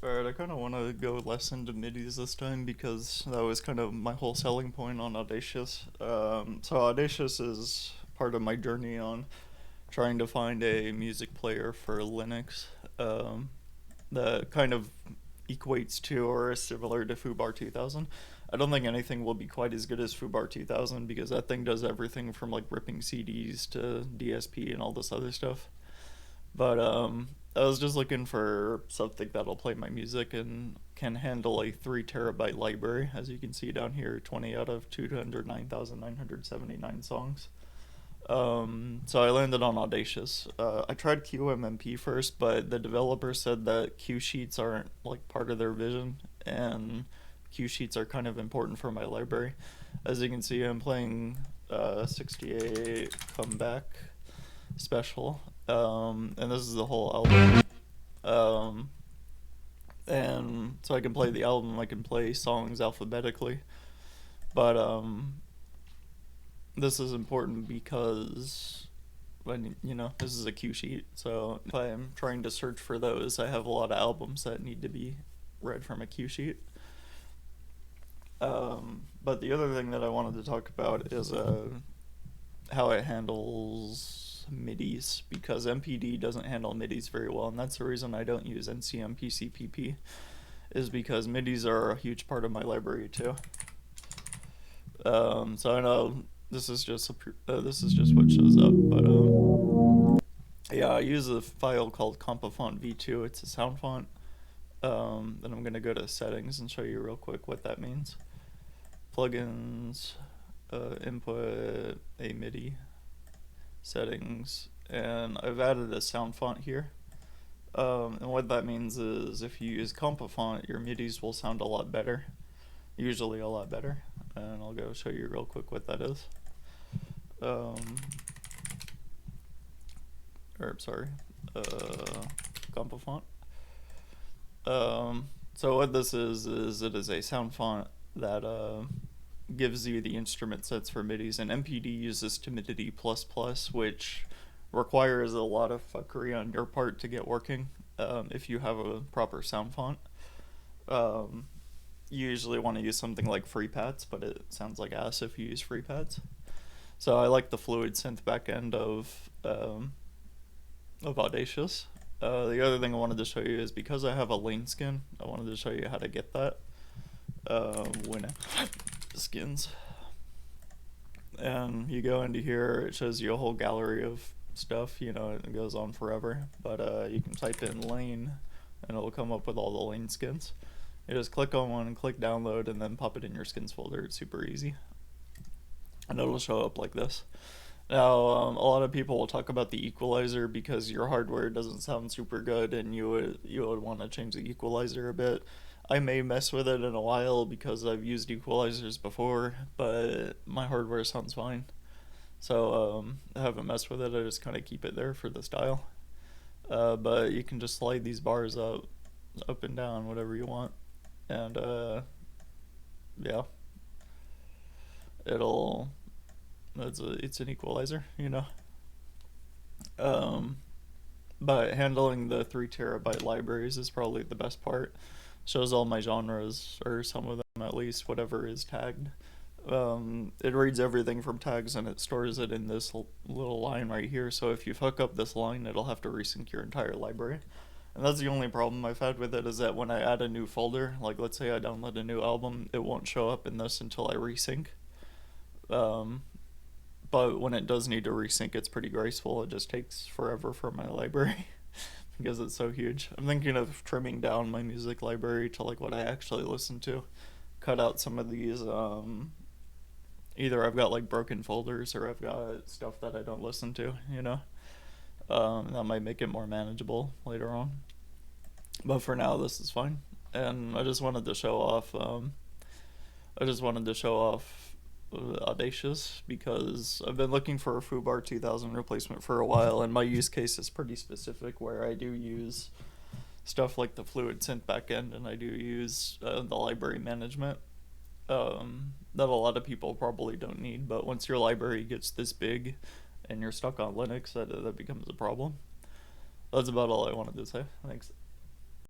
Alright, I kind of want to go less into MIDIs this time because that was kind of my whole selling point on Audacious. So Audacious is part of my journey on trying to find a music player for Linux um, that kind of equates to or is similar to Fubar 2000. I don't think anything will be quite as good as Fubar 2000 because that thing does everything from like ripping CDs to DSP and all this other stuff. But I was just looking for something that'll play my music and can handle a 3 terabyte library. As you can see down here, 20 out of 209,979 songs. So I landed on Audacious. I tried QMMP first, but the developer said that Q sheets aren't like part of their vision, and Q sheets are kind of important for my library. As you can see, I'm playing 68 Comeback Special, and this is the whole album. Um, and so I can play the album. I can play songs alphabetically, but this is important because when this is a cue sheet, so if I'm trying to search for those, I have a lot of albums that need to be read from a cue sheet. But the other thing that I wanted to talk about is how it handles MIDIs, because MPD doesn't handle MIDIs very well, and that's the reason I don't use NCM PCPP, is because MIDIs are a huge part of my library too. So I know this is just what shows up, but yeah, I use a file called compafont v2. It's a sound font. Then I'm gonna go to settings and show you real quick what that means. Plugins, input a MIDI, settings, and I've added a sound font here. And what that means is if you use compafont, your MIDIs will sound a lot better, usually a lot better. And I'll go show you real quick what that is. Or sorry, compafont. So what this is it is a sound font that gives you the instrument sets for MIDIs, and MPD uses Timidity++, which requires a lot of fuckery on your part to get working. If you have a proper sound font, you usually want to use something like FreePads, but it sounds like ass if you use FreePads. So I like the fluid synth backend of Audacious. The other thing I wanted to show you is because I have a lane skin, I wanted to show you how to get that. When skins. And you go into here, it shows you a whole gallery of stuff, it goes on forever. But you can type in lane, and it'll come up with all the lane skins. You just click on one, click download, and then pop it in your skins folder. It's super easy. And it'll show up like this. Now, a lot of people will talk about the equalizer because your hardware doesn't sound super good, and you would want to change the equalizer a bit. I may mess with it in a while because I've used equalizers before, but my hardware sounds fine. So I haven't messed with it. I just kind of keep it there for the style. But you can just slide these bars up and down, whatever you want, and yeah, it'll it's an equalizer. Um, but handling the 3 terabyte libraries is probably the best part. Shows all my genres, or some of them at least, whatever is tagged. It reads everything from tags and it stores it in this little line right here. So if you fuck up this line, it'll have to resync your entire library. And that's the only problem I've had with it, is that when I add a new folder, like let's say I download a new album, it won't show up in this until I resync. Um, but when it does need to resync, it's pretty graceful. It just takes forever for my library because it's so huge. I'm thinking of trimming down my music library to like what I actually listen to. Cut out some of these. Either I've got like broken folders or I've got stuff that I don't listen to. That might make it more manageable later on. But for now, this is fine. And I just wanted to show off. I just wanted to show off Audacious because I've been looking for a Fubar 2000 replacement for a while, and my use case is pretty specific where I do use stuff like the fluid synth backend, and I do use the library management that a lot of people probably don't need. But once your library gets this big and you're stuck on Linux, that becomes a problem. That's about all I wanted to say. Thanks.